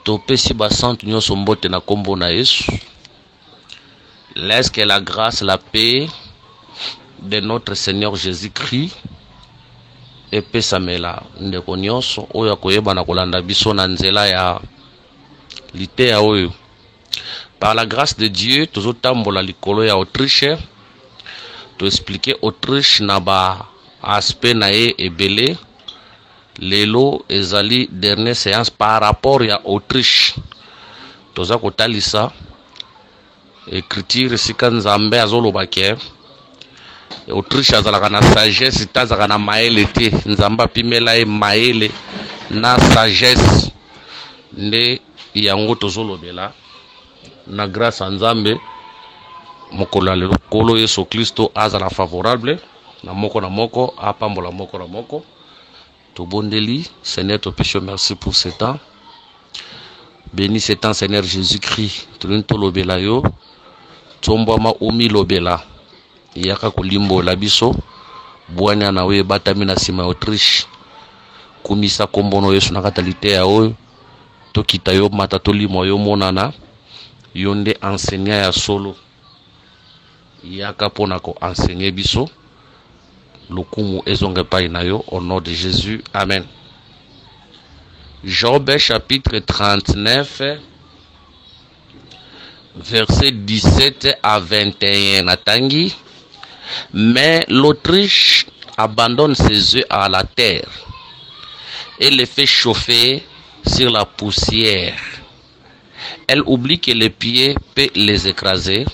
Topesi basantu nyonso mbote na kombo na Yesu. Laisse que la grâce, la paix de notre Seigneur Jésus-Christ epesamela ndeko nyonso oyo akoyeba na kolanda biso na nzela ya litea oyo. Par la grâce de Dieu, tozotambola likolo ya Autriche. To expliquer Autriche na ba aspect na ye ebele. Lelo ezali dernière séance par rapport ya Autriche. Toza kotalisa écriture sika nzambe azoloba ke Autriche azalaka na sagesse tazaka na maele te. Nzambe apimela ye maele na sagesse nde yango tozolobela na grâce a nzambe mokolo ya lelo kolo Yesu Kristo azala favorable na moko apambola moko na moko. Tobondeli Seigneur topesho merci pour ce temps. Bénis ce temps Seigneur Jésus-Christ. Tulunto lobela yo tombama omi lobela yaka kolimbo la biso bwana na we batami na sima Autriche kumisa kombono Yesu na katalite ya oyo tokita yo mata tolimo yo monana yonde enseignant ya solo yaka pona ko enseigner biso lokumu ezonge pai na yo au nom de Jésus. Amen. Job chapitre 39 verset 17 à 21 natangi. Mais l'Autriche abandonne ses œufs à la terre et les fait chauffer sur la poussière. Elle oublie que les pieds peuvent les écraser,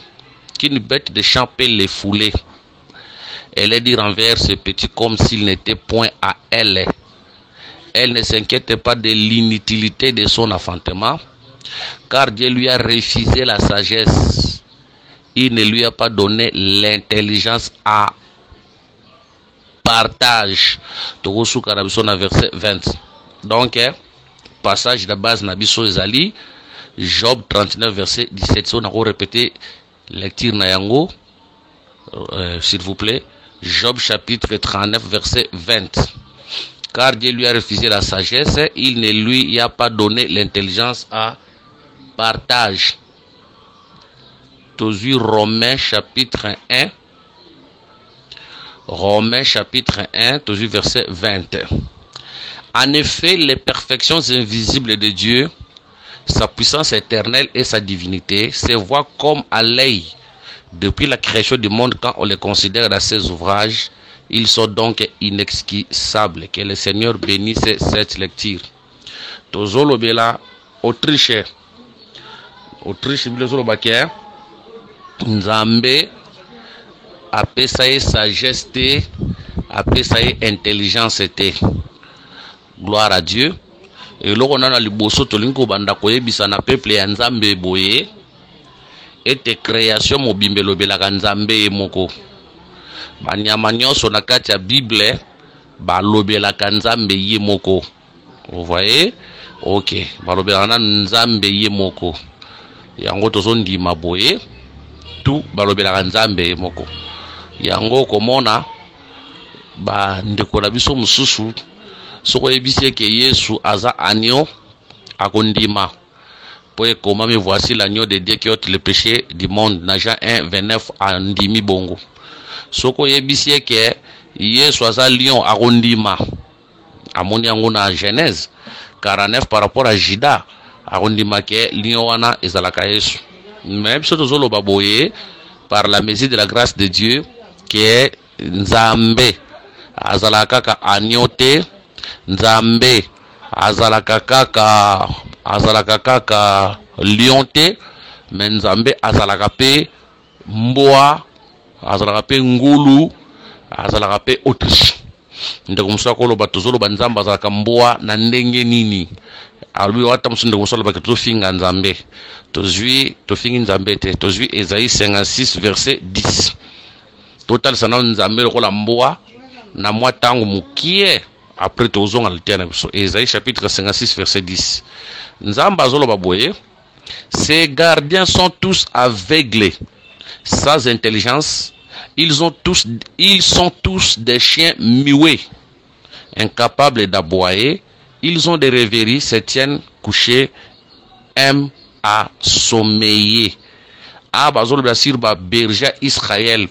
qu'une bête de champ peut les fouler. Elle les dit envers ce petit comme s'il n'était point à elle. Elle ne s'inquiète pas de l'inutilité de son enfantement, car Dieu lui a refusé la sagesse. Il ne lui a pas donné l'intelligence à partage. Verset 20. Donc, passage de base Nabiso Ezali, Job 39, verset 17. On a répété lecture Nayango, s'il vous plaît. Job chapitre 39, verset 20. Car Dieu lui a refusé la sagesse, il ne lui a pas donné l'intelligence à partage. Tozu Romains chapitre 1. Romains chapitre 1, tozu verset 20. En effet, les perfections invisibles de Dieu, sa puissance éternelle et sa divinité se voient comme à l'œil depuis la création du monde quand on les considère dans ses ouvrages. Ils sont donc inexcusables. Que le Seigneur bénisse cette lecture. Tozolo bela Autriche. Autriche bilezolo bakia. Nzambe apesa ye sagesse te, apesa ye intelligence te. Gloire à Dieu. Et loko na liboso tolingo banda koyebisa na peuple ya Nzambe boye ete création mobimbelo belaka Nzambe moko. Banyama nyonso na kati ya Bible balobelaka Nzambe ye moko. Vous voyez? OK. Balobelaka na Nzambe ye moko. Yango tozondima boye tout balobelaka Nzambe ye moko. Yango komona ba ndeko na biso mususu soko yebisi ke Yesu aza agneau akondima. Pour comment me voici l'agneau de Dieu qui ôte le péché du monde. Na Jean 1, 29 andimi bongo. Soko yebisi ke Yesu aza lion akondima. Amoni yango na Genèse 49 par rapport à Juda. Akondima ke lion wana ezalaka Yesu. Même si tozolo baboye par la mesure de la grâce de Dieu que Nzambe azalaka ka agneau te, Nzambe azalaka kaka lion te, mais Nzambe azalaka pe mboa, azalaka pe ngulu, azalaka pe Autriche. Ndeko musa koloba tozoloba Nzambe azalaka mboa na ndenge nini. Alui wata msunde musolo ba tofinga Nzambe. Tozui tofingi Nzambe te. Tozui Esaïe 56 verset 10. Total sana Nzambe lokola mboa na mwa tangu mukie après tozonga litena biso. Esaïe chapitre 56 verset 10. Nzamba zoloba boye. Ces gardiens sont tous aveugles, sans intelligence. Ils sont tous des chiens muets, incapables d'aboyer. Ils ont des rêveries, se tiennent couchés aime à sommeiller. Ah, bazol basir ba berger Israël.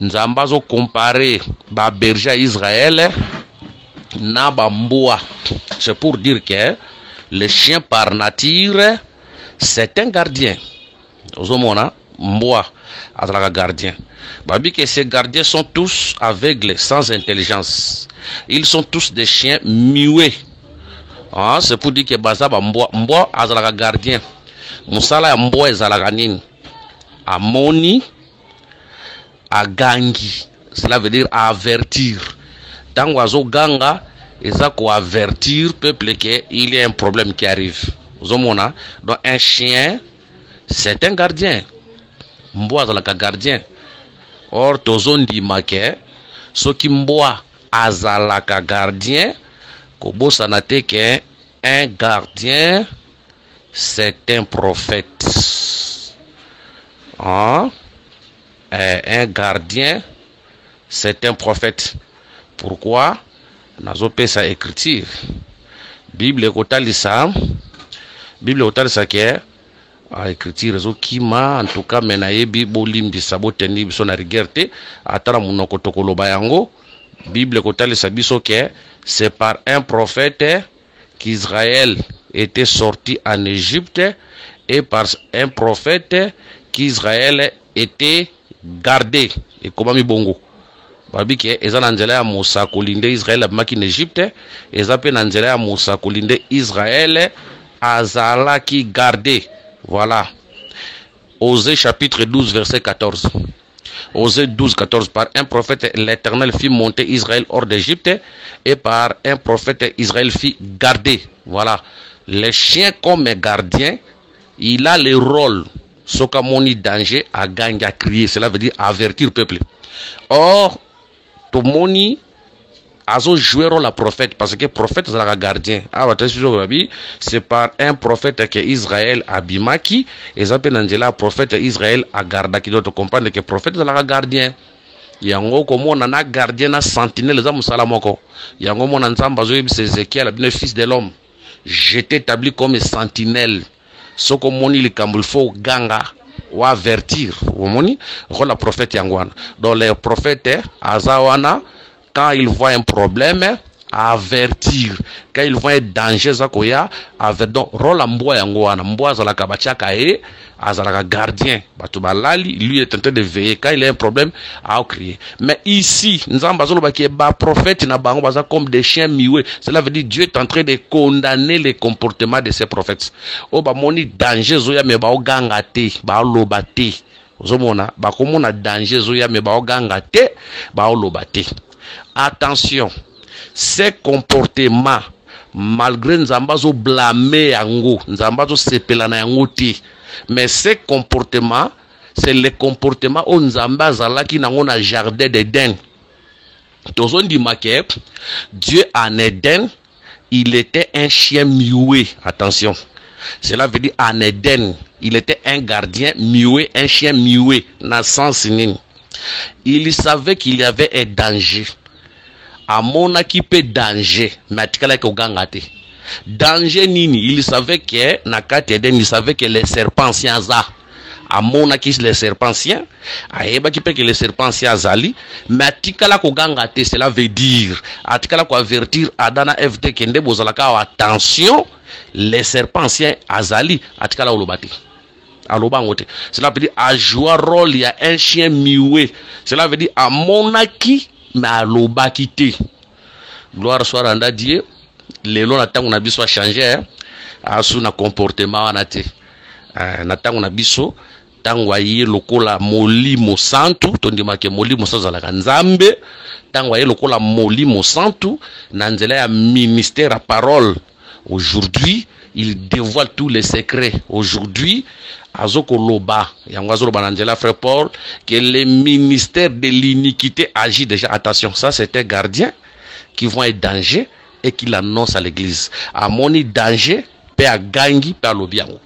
Nzambazo comparer ba berger Israël na ba mboa. C'est pour dire que le chien par nature, c'est un gardien. Ozomona, mboa, azalaka gardien. Babi que ces gardiens sont tous aveugles, sans intelligence. Ils sont tous des chiens muets. Ah, c'est pour dire que bazaba mboa azalaka gardien. Musala ya mboa ezalaka nini? Amoni, agangi. Cela veut dire avertir. Tant oiseau ganga, eza ko avertir peuple que il y a un problème qui arrive. Zomona, donc un chien, c'est un gardien. Mboa azalaka gardien. Or tozondi make, soki mboa azalaka gardien, kobosana te que un gardien, c'est un prophète. Hein? Un gardien, c'est un prophète. Pourquoi? Nazope sa écriture. Bible kotalisa ke a écriture zo kima en tout cas menayebi bolim di saboteni biso na rigerte atara munoko tokoloba yango. Bible kotalisa biso ke c'est par un prophète qu'Israël était sorti en Égypte et par un prophète qu'Israël était gardé. Et comment mi bongo? Babi ke eza na nzela ya Musa kolinde Israël abimaki na Égypte, eza pe na nzela ya Musa kolinde Israël azalaki gardé. Voilà. Osée chapitre 12 verset 14. Osée 12 14. Par un prophète l'Éternel fit monter Israël hors d'Égypte et par un prophète Israël fit garder. Voilà. Le chien comme gardien, il a le rôle. Sokamoni danger à gagner à crier. Cela veut dire avertir le peuple. Or Tomoni azo jouer rôle la prophète parce que prophète c'est la gardien. Ah c'est par un prophète que Israël abimaki et ça peut n'angela prophète Israël a garda qui doit comprendre que prophète c'est la gardien. Yango komo na gardien na sentinelle za musala moko. Yango mona nzamba zo yebi Ézéchiel le fils de l'homme. J'étais établi comme sentinelle. Soko moni likambo faut ganga ou avertir. Omoni rôle la prophète yangwana. Donc les prophètes azawana quand ils voient un problème, avertir. Quand ils voient un danger, zakoya, avertir. Donc, rôle mboa yangoana, mboa zalaka bachaka e, azalaka gardien. Batubalali, lui est en train de veiller. Quand il y a un problème, à crier. Mais ici, nous avons baki ba prophète na bango baza comme des chiens mioués. Cela veut dire Dieu est en train de condamner les comportements de ces prophètes. O ba moni danger zoya me ba oganga te, ba loba te. Ozomona, ba komona danger zoya me ba oganga te, ba loba te. Attention, ces comportements, malgré Nzambazo blâmer yango, Nzambazo sepelana yango ti, mais ces comportements, c'est le comportement où Nzambaza qui n'a pas jardin d'Éden. Tozon dit maquet, Dieu en Éden, il était un chien muet. Attention, cela veut dire en Éden, il était un gardien muet, un chien muet, dans le sens nini. Il savait qu'il y avait un danger. Amona qui peut danger, mais atikala ko gangate. Danger nini, il savait que nakati Eden, il savait que les serpents anciens za. Amona qui les serpents anciens, aeba qui peut que les serpents anciens zali, mais atikala ko gangate, cela veut dire atikala ko avertir Adana FD kende bozalaka attention, les serpents anciens azali, atikala olobati. Cela veut dire à jouer rôle, il y a un chien muet. Cela veut dire à monaki mais à l'obakité. Gloire soit rendue à Dieu. Les lois n'attendent qu'on a soit changé. À son comportement anate. N'attendons qu'on a biso. Tangwaye lokola molimo santu. Tondi make molimo santu la kanzambe. Tangwaye lokola molimo santu. Nanzela ya ministère à parole. Aujourd'hui, il dévoile tous les secrets. Aujourd'hui, Azoko Loba, Yangazo Banangela frère Paul, que le ministère de l'iniquité agit déjà. Attention, ça c'est un gardien qui voit un danger et qui l'annonce à l'église. À mon danger, pe a gangi, pe a lobiango.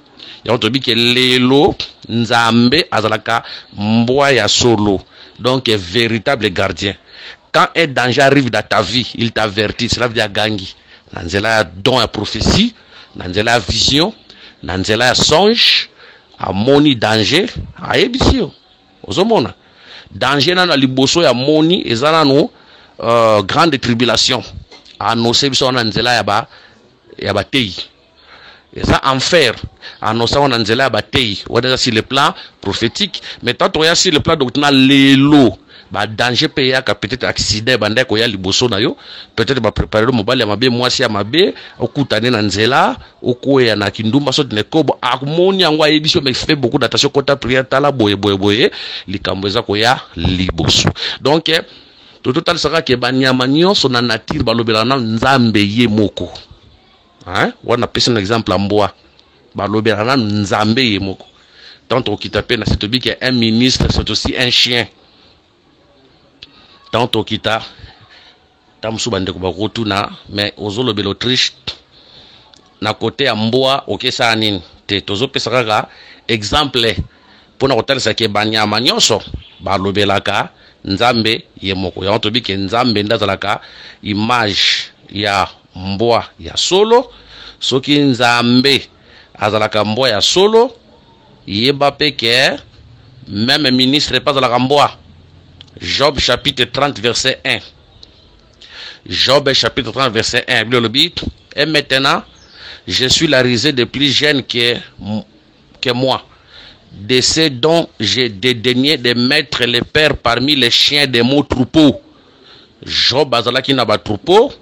Yangotobi que lelo, nzambe, azalaka, mboa ya solo. Donc, un véritable gardien. Quand un danger arrive dans ta vie, il t'avertit, cela veut dire gangi. Nanzela don à prophétie, nanzela vision, na nzela ya songe amoni danger ayebisi yo ozomona danger na liboso ya moni eza nano grande tribulation annonce biso na nzela ya batei eza enfer annonce na nzela ya batei wana sur le plan prophétique mais tant on y a sur le plan doctrinal lelo ba danger pe yaka peut-être accident banda ko ya liboso na yo peut-être ba préparer le mobile ya mabe mwasi ya mabe okutane na nzela okoya na kindumba so ne kobo akumoni yango ayebiso mais fait beaucoup d'attention kota prière tala boye likambo eza ko ya liboso donc total sera ke banyama nyonso na nature balobela na nzambe ye moko hein wana pesa un exemple mbwa balobela na nzambe ye moko tant okita pe na cette bi que un ministre c'est aussi un chien tant okita tamsu bande ko bakotuna mais ozolobela Autriche na côté ya mbwa okesa nini te tozopesa kaka exemple pona kotalisa ke banyama nyonso balobelaka nzambe ye moko ya tobi ke nzambe ndazalaka image ya mbwa ya solo soki nzambe azalaka mbwa ya solo yeba pe ke même ministre pas azalaka mbwa. Job chapitre 30 verset 1. Job chapitre 30 verset 1. Et maintenant, je suis la risée de plus jeune que moi, de ceux dont j'ai dédaigné de mettre les pères parmi les chiens de mon troupeau. Job bazalaki na ba troupeau,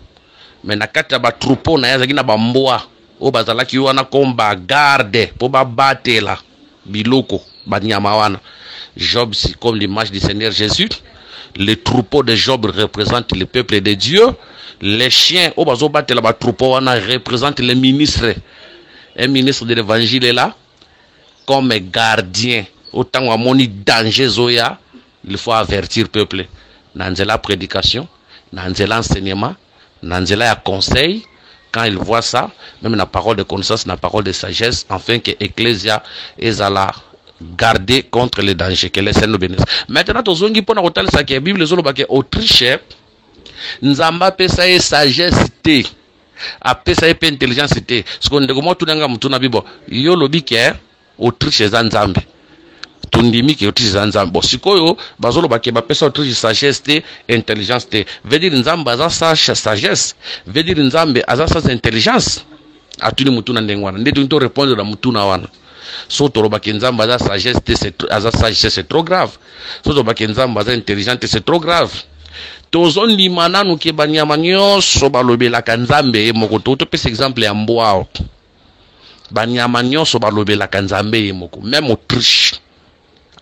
mais na kati ba troupeau na yazaki na ba mboa. O bazalaki wana komba garde po ba batela biloko banyama wana. Job, c'est comme l'image du Seigneur Jésus. Le troupeau de Job représente le peuple de Dieu. Les chiens, au bazo battre la troupeau, représente les ministres. Un ministre de l'évangile est là, comme gardien. Autant où on y danger zoya, il faut avertir le peuple. Dans la prédication, dans l'enseignement, dans la conseil. Quand il voit ça, même la parole de connaissance, la parole de sagesse, afin que l'Ecclésia est là. Garder contre les dangers que les saints nous bénissent. Maintenant, tozongi pona kotal sa ke Bible zolo ba ke Autriche nzamba pesa e sagesse te apesa e pe intelligence te siko ndeko mo tunanga mutuna bibo yo lobi ke Autriche za nzambe tundimi ke Autriche za nzambe bo sikoyo bazolo ba ke ba pesa Autriche sagesse te intelligence te veut dire nzamba za sagesse veut dire nzambe aza sa intelligence atuni mutuna ndengwana ndeto nto répondre na mutuna wana. Soto roba kenzamba za sagesse c'est trop grave. Soto roba kenzamba za intelligente c'est trop grave. Tozon limana nuke banyama nyonso balobela kanzambe moko to pesa exemple ya mbwa. Banyama nyonso balobela kanzambe moko même Autriche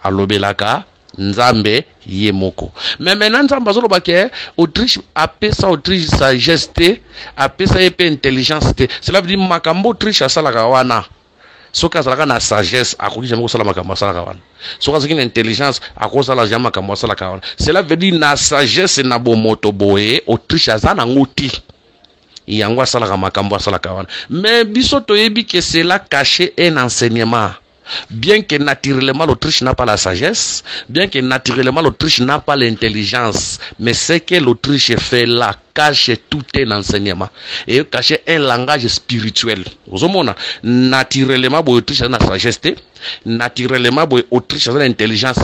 alobela ka nzambe ye moko. Mais maintenant nzamba zo roba ke Autriche apesa Autriche sagesse apesa epe intelligence te. Cela veut dire makambo Autriche asala wana. Soka zalaka na sagesse akoki jamais kosala makambo asala kawana. Soka zaki na intelligence akosala jamais makambo asala kawana. Cela veut dire na sagesse na bomoto boye Autriche azana ngoti. Yango asala makambo asala kawana. Mais biso toyebi que cela caché un enseignement. Bien que naturellement l'Autriche n'a pas la sagesse, bien que naturellement l'Autriche n'a pas l'intelligence, mais ce que l'Autriche fait là cache tout un enseignement et cache un langage spirituel. Vous voyez, naturellement l'Autriche a la sagesse, naturellement l'Autriche a l'intelligence,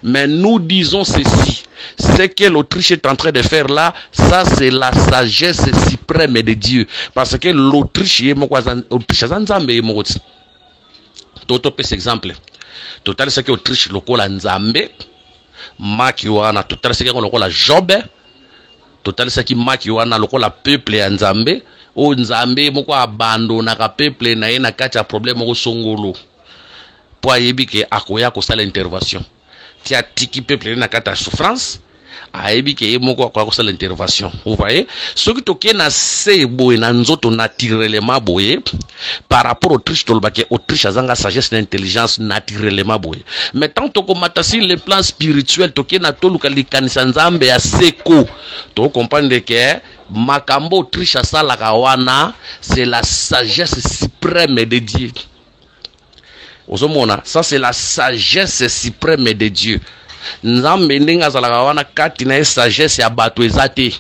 mais nous disons ceci. Ce que l'Autriche est en train de faire là, ça c'est la sagesse suprême de Dieu, parce que l'Autriche est Toto pes exemple. Total c'est que Autriche lokola nzambe maki wana total c'est que lokola Job. Total c'est que maki wana lokola peuple ya nzambe o nzambe moko abandona ka peuple na ye na kati ya problème ko songolo. Po ayebi ke akoya ko sala intervention. Ti atiki peuple na kati ya souffrance. Ayebi ke moko ko sala intervention. Vous voyez? Ce qui toke na se boye na nzoto naturellement boye par rapport au Autriche tolbake Autriche azanga sagesse et intelligence naturellement boye. Mais tant to matasi le plan spirituel toke na toluka likanisa nzambe ya seko. To comprendre que makambo Autriche asala kawana c'est la sagesse suprême de Dieu. Osomona, ça c'est la sagesse suprême de Dieu. Nzambe ndenga zalaka wana kati na sagesse ya bato ezate.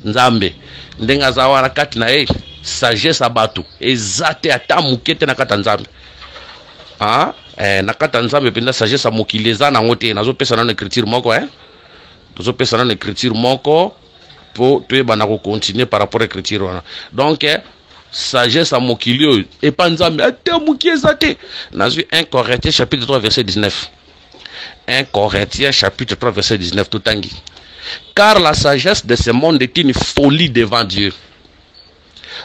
Nzambe ndenga za wana kati na sagesse abato ezate ata mukete na kata nzambe. Na kata nzambe penda sagesse mokili eza nango te. Nazopesa na écriture moko tozopesa na écriture moko po toyeba ko continuer par rapport à écriture wana. Donc sagesse mokili oyo epa nzambe ata muki ezate. Nazwi 1 Corinthiens chapitre 3 verset 19. 1 Corinthiens chapitre 3 verset 19 tout tangi. Car la sagesse de ce monde est une folie devant Dieu.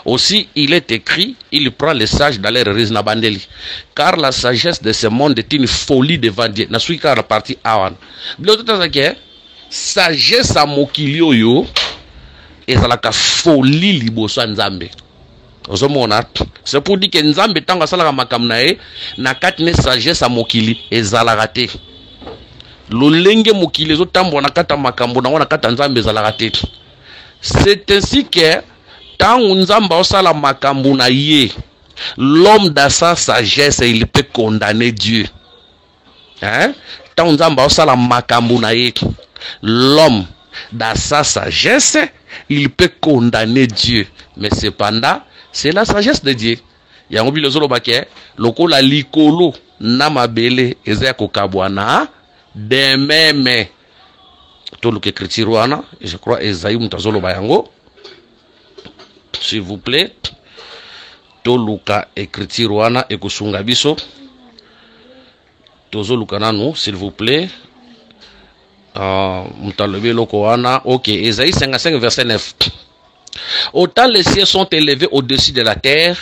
Aussi, il est écrit, il prend les sages dans leur raisonnabandeli. Car la sagesse de ce monde est une folie devant Dieu. Na suis car la partie awan. Sagesse à mokili oyo ezalaka folie liboso nzambe. C'est pour dire que nzambe tanga salaka makamna e na katne sagesse à mokili ezalaka te. Lolenge mokili zo tambo na kata makambo na kata nzambe ezalaka te. C'est ainsi que tant nzamba osala makambo na ye, l'homme dans sa sagesse il peut condamner Dieu. Tant nzamba osala makambo na ye, l'homme dans sa sagesse il peut condamner Dieu. Mais cependant c'est la sagesse de Dieu. Yango bi lozolo bake lokola likolo na mabele ezaya kokabwana de même. Tout le écriture wana, je crois Esaïe mutazolo bayango. S'il vous plaît, toluka écriture wana ekosunga biso. Tozoluka nanu, s'il vous plaît. Mutalobe loko wana. Ok, Esaïe 55 verset 9. Autant les cieux sont élevés au-dessus de la terre,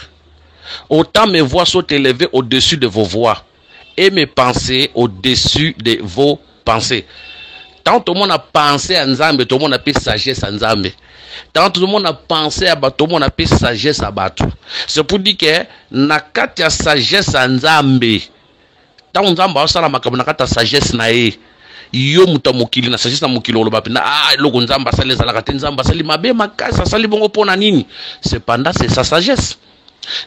autant mes voix sont élevées au-dessus de vos voix, et mes pensées au-dessus de vos pensées. Tant tout le monde a pensé à Nzambe, tout le monde a pu sagesse à Nzambe. Tant tout le monde a pensé à Bato, tout le monde a pu sagesse à Bato. C'est pour dire que nakati ya sagesse à Nzambe. Tant Nzambe a sala makambo nakata sagesse na ye. Yo muta mokili na sagesse na mokili oloba pena loko Nzambe asali ezalaka te Nzambe asali mabe makasi asali bongo pona nini. Cependant c'est sa sagesse.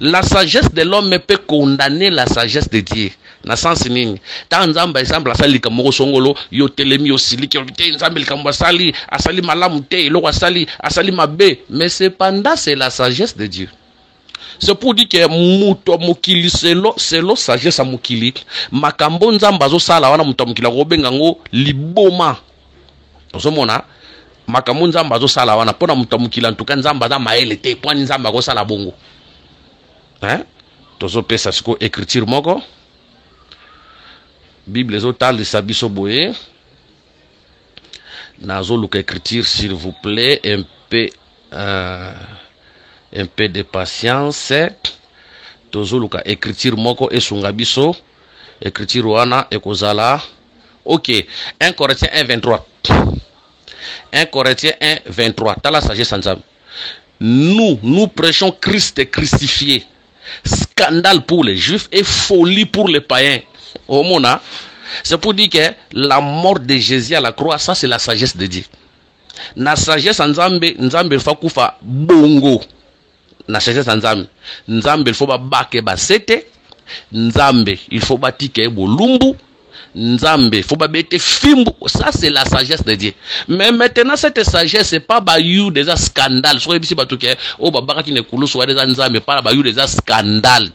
La sagesse de l'homme peut condamner la sagesse de Dieu. Na sens nini? Ta Nzamba exemple asali kamoko songolo yo telemi yo siliki yo te Nzamba likambo asali malamu te loko asali mabe, mais cependant c'est la sagesse de Dieu. C'est pour dire que muto mokili selo sagesse mokili makambo Nzamba zo sala wana muto mokili ko benga ngo liboma. Ozomona makambo Nzamba zo sala wana pona muto mokili antuka Nzamba za maele te poni Nzamba ko sala bongo. Tozo pesa siko écriture moko Bible zo tal de sabiso boye nazo luka écriture s'il vous plaît un peu de patience. Tozo luka écriture moko esunga biso écriture wana ekozala ok 1 Corinthiens 1:23 1 Corinthiens 1:23 tala sagesse nzambe. Nous prêchons Christ crucifié, scandale pour les juifs et folie pour les païens. Au mona, c'est pour dire que la mort de Jésus à la croix, ça c'est la sagesse de Dieu. Na sagesse nzambe fa kufa bongo. Na sagesse nzambe il faut ba bake ba sete, nzambe il faut batike bolumbu, nzambe faut ba bete fimbu. Ça c'est la sagesse de Dieu. Mais maintenant cette sagesse c'est pas ba you des scandales. So ebisi batuke o ba baka kine kulu so des nzambe pas ba you des scandales.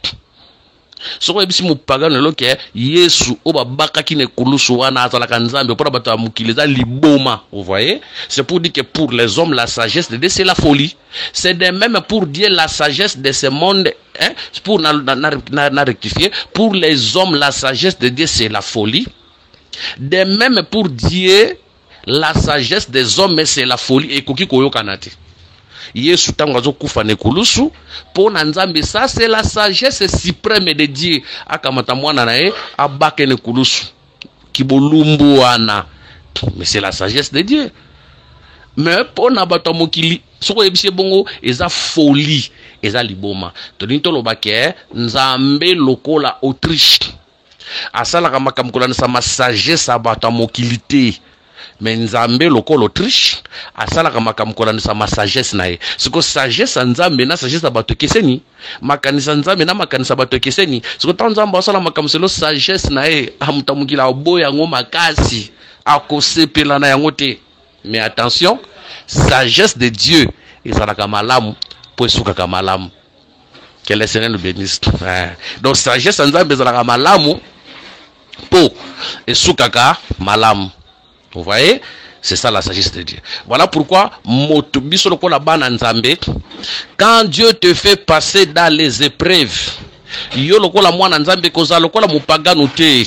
So ebisi mu pagano loke Yesu o ba baka kine kulu so wana azala nzambe pour ba mukiliza liboma. Vous voyez? C'est pour dire que pour les hommes la sagesse de Dieu c'est la folie. C'est de même pour Dieu la sagesse de ce monde pour na rectifier. Pour les hommes la sagesse de Dieu c'est la folie. De même pour Dieu la sagesse des hommes c'est la folie. Et koki koyo kanate Yesu tango azo kufa ne kulusu po na nzambe, ça c'est la sagesse suprême de Dieu. Akamata mwana na ye abake ne kulusu kibolumbu wana, mais c'est la sagesse de Dieu. Mais po na bato mokili soko ebise bongo eza folie eza liboma. Tonito lobake nzambe lokola Autriche asala kama kamkola na sagesse abato mokili te. Mais nzambe lokola Autriche asala kama kamkola na sagesse na ye. Siko sagesse nzambe na sagesse abato keseni makanisa nzambe na makanisa bato keseni. Siko tanzamba asala makamselo sagesse na ye amutamukila oboya ngo makasi akosepela na yango te. Mais attention, sagesse de Dieu ezalaka malamu pour esukaka malamu. Que le Seigneur nous bénisse. Donc sagesse nzambe ezalaka malamu pour esukaka malamu. Vous voyez, c'est ça la sagesse de Dieu. Voilà pourquoi quand Dieu te fait passer dans les épreuves, yo lokola mwana nzambe koza lokola mupagano te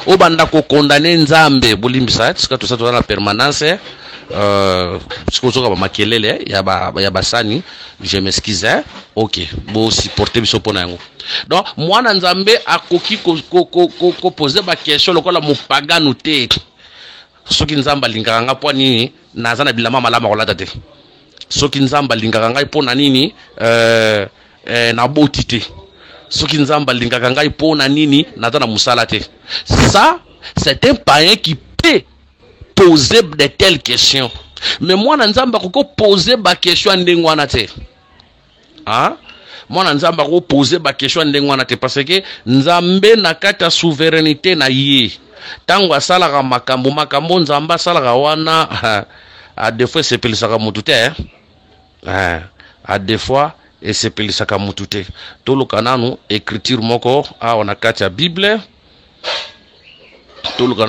obanda ko condamner nzambe bolimbisa tsika to sa to na permanence sikozoka ba makelele ya ba sani, je m'excuse, OK bo supporter biso pona yango. Donc mwana nzambe akoki ko poser ba question lokola mupagano te soki nzamba lingaka nga po nini naza na bilama malama kolata te, soki nzamba lingaka ngai po na nini na boti te, soki nzamba lingaka ngai po na nini naza na musala te. Ça c'est un païen qui peut poser de telles questions, mais moi na nzamba ko poser ba question ndenge wana te. Hein? Moi nzamba ko poser ba question ndenge wana te parce que nzambe na kata souveraineté na ye. Tango asalaka makambo nzamba asalaka wana a des fois sepelisaka mutu te, a des fois esepelisaka mutu te. Toluka nanu écriture moko awa na kati ya Bible, toluka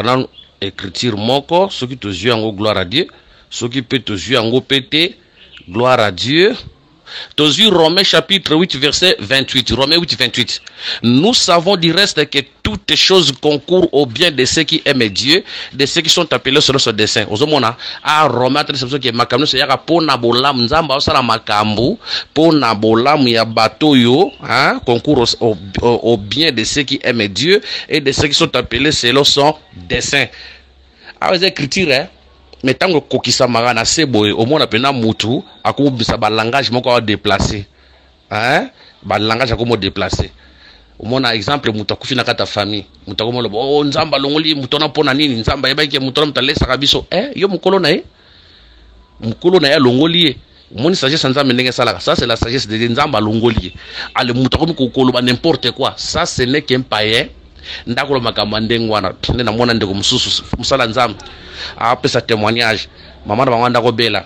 nanu écriture moko soki tozwi yango gloire à Dieu, soki pe tozwi yango pété gloire à Dieu. Tozwi Romains chapitre 8 verset 28. Romains 8 28. Nous savons du reste que toutes choses concourent au bien de ceux qui aiment Dieu, de ceux qui sont appelés selon son dessein. Ozomona a Romains 37 que makambo se yaka pona bolamu nzamba osala makambo pona bolamu ya bato yo, hein, concourt au bien de ceux qui aiment Dieu et de ceux qui sont appelés selon son dessein. Ah, les écritures, hein. Mais tant que kokisa magana seboye au moins apena mutu akubisa ba langage moko a déplacer, hein, ba langage akomo déplacer. Au moins exemple mutu akufi na kata famille mutu akomo lo oh nzamba longoli mutona pona nini nzamba yebaki mutona mutalesa kabiso yo mukolo na ya longoli moni sagesse nzamba ndenge salaka. Ça c'est la sagesse de nzamba longoli ale mutu akomi kokolo ba n'importe quoi. Ça ce n'est qu'un païen ndakolo makambo ndenge wana nde na mona ndeko mususu musala nzambe apesa témoignage mama na banganda ko bela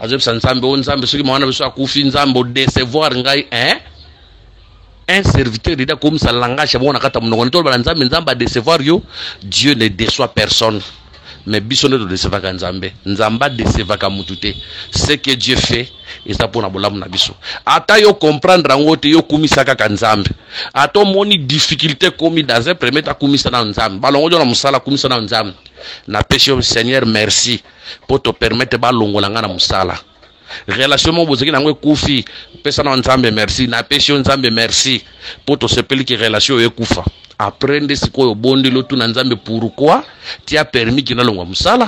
azopesa nzambe o nzambe soki mwana biso akufi nzambe décevoir ngai un serviteur de comme ça langage bona kata mnongo ntolo bala nzambe nzamba décevoir yo. Dieu ne déçoit personne, mais biso ne décevoir ka nzambe nzamba décevoir ka mutute. Ce que Dieu fait et ça pour na bolamu na biso ata yo comprendre ngote yo kumisa ka nzambe ato moni difficulté komi dans un premier ta kumisa na nzambe balongo na musala kumisa na nzambe na péché au Seigneur merci pour te permettre balongo na ngana musala relation mo bozeki na ngwe kufi pesa na nzambe merci na péché nzambe merci pour te sepeli ki relation yo kufa apprendre sikoyo bondi lo tu na nzambe pourquoi tu as permis ki na longwa musala.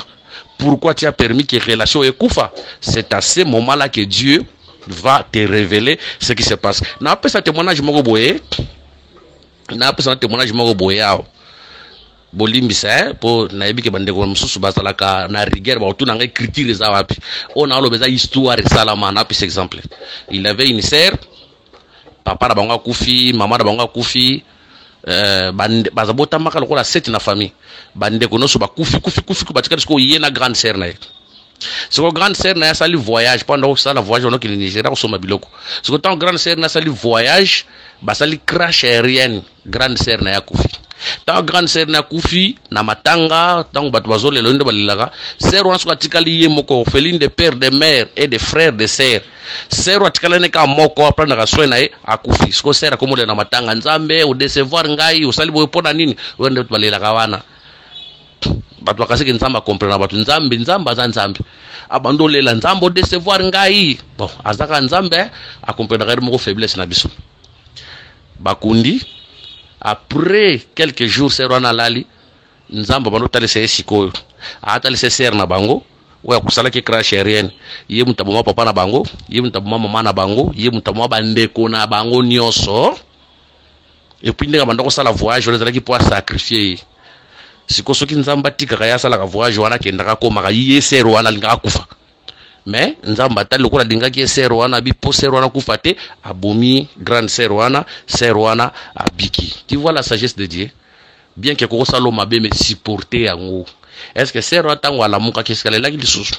Pourquoi tu as permis que relation est koufa? C'est à ce moment-là que Dieu va te révéler ce qui se passe. Na pas ça témoignage moko boye. Na pas ça témoignage moko boye ao. Bolimbisa po na yebi ke bande ko mususu bazalaka na rigueur ba tuna ngai critique za wapi. On a lo beza histoire salama na puis exemple. Il avait une sœur, papa na bango kufi, maman na bango kufi. Bazabota maka lokola 7 na famille bande ko noso ba kufi batika ko yena grande sœur na ye. Siko grande sœur na sali voyage pendant que ça la voyage on ki Nigeria ko soma biloko. Siko tant grande sœur na sali voyage ba sali crash aérienne grande sœur na ya kufi. Tant grande sœur na kufi na matanga tant batu bazole lo ndo balilaka sœur on so atikali ye moko orpheline de père de mère et de frères de sœurs. Sœur atikala ne ka moko aprendre ka soin na ye akufi. Siko sœur akomole na matanga nzambe o décevoir ngai o sali boye pona nini wende balilaka wana. Batu akasiki nzamba comprendre batu nzambe za nzambe abandolela nzambe o décevoir ngai bon azaka nzambe a comprendre moko faiblesse na biso bakundi. Après quelques jours sœur wana lali nzamba bando talese sikoyo atalese sœur na bango oya kusala ki crash aérienne ye mutaboma papa na bango ye mutaboma mama na bango ye mutaboma bandeko na bango nyonso et puis ndeka bando ko sala voyage on ezalaki pour sacrifier siko soki nzamba tika ya sala ka voyage wana kendaka koma ka ye sœur wana linga kufa mais nzamba tali lokola linga ki sœur wana bi po sœur wana kufa te abomi grande sœur wana abiki. Tu vois la sagesse de Dieu, bien que ko salo mabe mais supporter yango. Est-ce que sœur wana tango ala muka kiskale la ki lisusu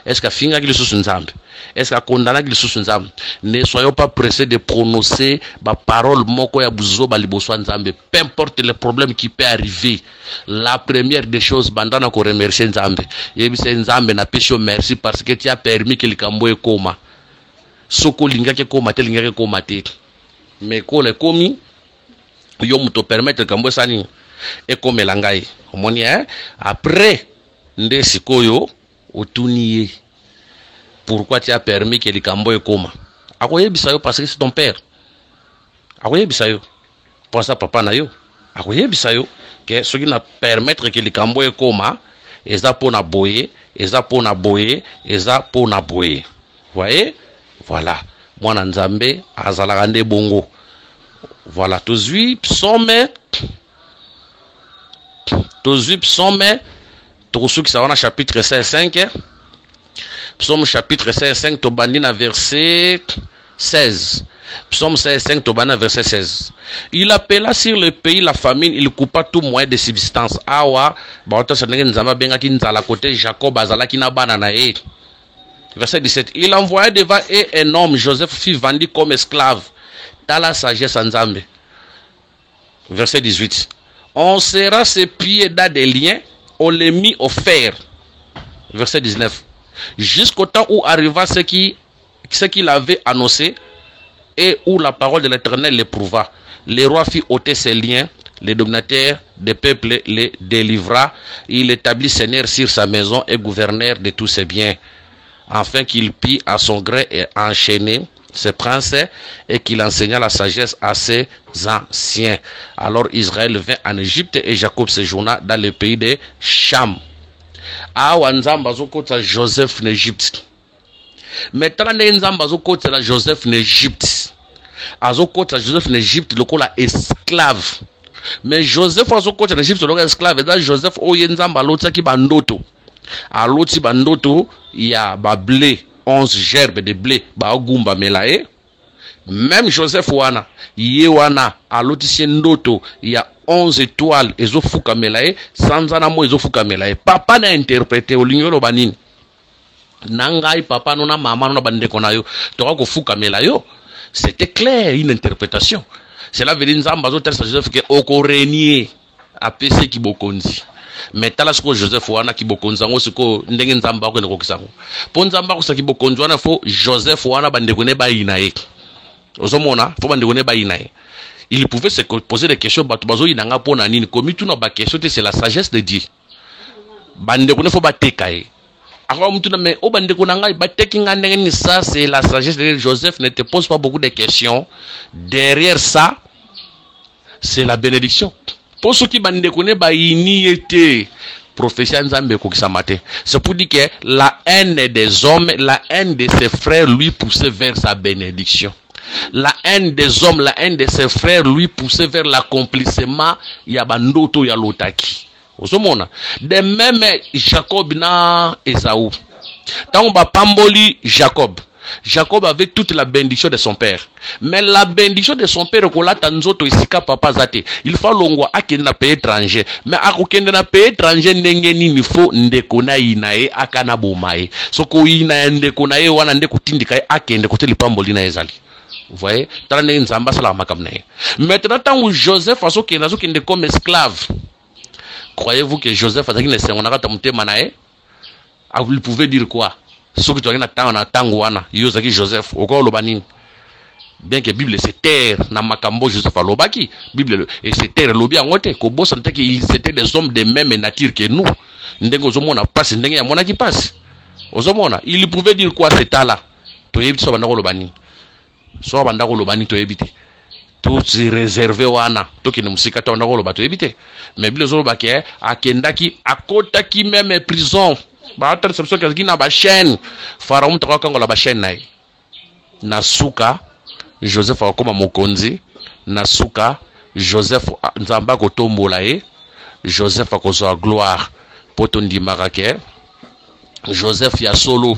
Est-ce que finga qui le sous nzambe? Est-ce que condamna qui le sous nzambe? Ne soyons pas pressés de prononcer ba parole moko ya buzo ba liboso nzambe. Peu importe le problème qui peut arriver. La première des choses, bandana ko remercier nzambe. Yebise nzambe na pesho merci parce que tu as permis que le kambo e koma. Soko linga ke koma te linga ke koma te. Mais ko le komi yo muto permettre kambo sani e komela ngai. Omoni après nde sikoyo otuniye. Pourquoi tu as permis que le kambo e koma? Akoye bisayo parce que c'est ton père. Akoye bisayo. Pour ça papa na yo. Akoye bisayo que ce qui na permettre que le kambo e koma, eza pona boye, eza pona boye, eza pona boye. Voyez? Voilà. Mwana nzambe azalaka nde bongo. Voilà, tozui psaume. Tozui psaume. Tokusuki sawana chapitre 5. Psaume chapitre 5, Tobandina verset 16. Psaume 5, Tobandina verset 16. Il appela sur le pays la famine, il coupa tout moyen de subsistance. Awa, baota sanenge nzamba benga ki nzala côté Jacob azala ki na bana na e. Verset 17. Il envoya devant eux un homme, Joseph fut vendu comme esclave. Dans la sagesse en Nzambe. Verset 18. On serra ses pieds dans des liens, on les mit au fer. Verset 19. Jusqu'au temps où arriva ce qu'il avait annoncé et où la parole de l'Éternel l'éprouva. Le roi fit ôter ses liens, les dominateurs des peuples les délivra. Il établit seigneur sur sa maison et gouverneur de tous ses biens, afin qu'il pût à son gré et enchaîner ses princes et qu'il enseigna la sagesse à ses anciens. Alors Israël vint en Égypte et Jacob séjourna dans le pays de Cham. Awa nzamba azokota Joseph en Égypte. Maintenant nzamba azokota Joseph en Égypte. Azokota Joseph en Égypte lokola esclave. Mais Joseph azokota en Égypte lokola esclave. Et Joseph oye nzamba lotaki bandoto. Aloti bandoto ya ba blé, 11 gerbes de blé ba gumba melae. Même Joseph wana ye wana aloti ndoto ya 11 étoiles ezofuka melae, sanzana mo ezofuka melae. Papa na interprété o lingolo banini. Nangai papa nona mama nona bandeko na yo toka kofuka melayo. C'était clair, une interprétation. Cela veut dire nzamba zo tel Joseph que okorenier a PC ki bokonzi. Mais tala siko Joseph wana ki bokonzi ngo siko ndenge nzamba ko ne kokisango. Po nzamba ko sa ki bokonzi wana fo Joseph wana bandeko ne bayina ye. Ozomona fo bandeko ne bayina ye. Il pouvait se poser des questions batubazo inanga pona nini komi tuna ba question c'est la sagesse de Dieu. Bandeko ne fo bateka ye. Mais ça c'est la sagesse de Joseph. Ne te pose pas beaucoup de questions. Derrière ça c'est la bénédiction. Pour ceux qui c'est pour dire que la haine des hommes, la haine de ses frères lui poussait vers sa bénédiction. La haine des hommes, la haine de ses frères lui poussait vers l'accomplissement yabandoto ya lotaki. De même Jacob na Esaü. Tant ba pamboli Jacob. Jacob avait toute la bénédiction de son père. Mais la bénédiction de son père kolata nzoto isika papa zate. Il faut longwa akende na pays étranger. Mais akokende na pays étranger ndenge nini fo ndeko na inae akana bomae. Soko ina ndeko na ye wana ndeko tindika akende kote lipamboli na ezali. Vous voyez? Tande nzamba sala makamna. Maintenant tant où Joseph azokende comme esclave. Croyez-vous que Joseph a dit que il pouvait dire quoi? Ce que tu as dit Joseph, bien que la Bible c'est terre, Namakambo Joseph a lobaki, Bible et c'est terre lobi en ote, Kobo sentait qu'ils étaient des hommes de même nature que nous. Ndengozomona passe, ndenge ya mona qui passe. Ozomona, il pouvait dire quoi cet là? To yebiti so bandako lobani. So bandako lobani to yebiti. Tout se réservé wana toki ne musika ta ndako lobato ebite mais bile zo lobaki akendaki akotaki même prison ba ta reception ki na ba chaîne pharaon to ka ngola ba chaîne nai na suka Joseph akoma mokonzi na suka Joseph nzamba ko tombola Joseph akozwa gloire poto ndimaka ke Joseph ya solo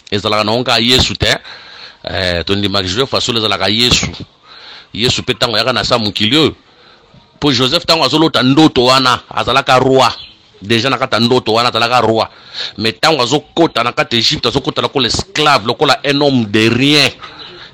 ezalaka na onka Yesu te to ndimaka Joseph solo ezalaka Yesu Yesu petango yaka na sa mukilio. Pour Joseph tango azolota ndoto wana azalaka roi. déjà na kata ndoto wana talaka roi, mais tant azokota na kata Égypte azokota lokola esclave, lokola un homme de rien,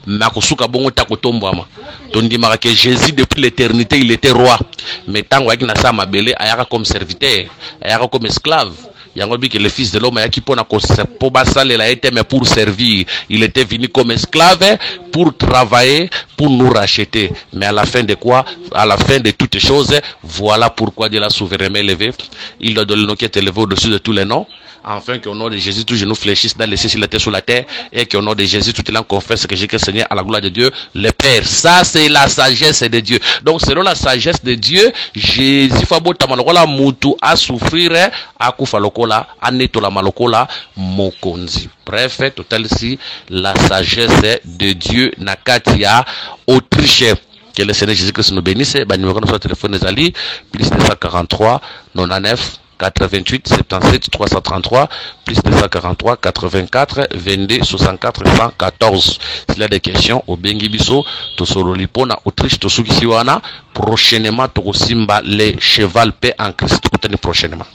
mais akosuka bongo ta kotombwama. Tondimaka que Jésus depuis l'éternité il était roi, mais tant waki na sa mabele ayaka comme serviteur, ayaka comme esclave. Yango bi que le fils de l'homme ayaki pona ko po basalela était mais pour servir, il était venu comme esclave pour travailler, pour nous racheter. Mais à la fin de quoi? À la fin de toutes choses, voilà pourquoi Dieu l'a souverainement élevé. Il doit donner le nom qui est élevé au-dessus de tous les noms, afin qu'au nom de Jésus, tous genoux fléchissent dans les cieux, sur la terre, sur la terre, et qu'au nom de Jésus, tout le monde confesse que Jésus est Seigneur à la gloire de Dieu, le Père. Ça, c'est la sagesse de Dieu. Donc, selon la sagesse de Dieu, Jésus, Fabotama, Moutou, a souffrir, a Koufa Lokola, a Netola Malokola, Mokonzi. Bref, total si la sagesse de Dieu, Nakatia, Autriche. Que le Seigneur Jésus-Christ nous bénisse. Numéro de téléphone des alliés, plus 243, 99, 88 77 333 plus 243 84 22 64 114. S'il y a des questions au Bengibiso, to Sololipona, Autriche, to Sukisiwana, prochainement to Simba les cheval paix en Christ prochainement.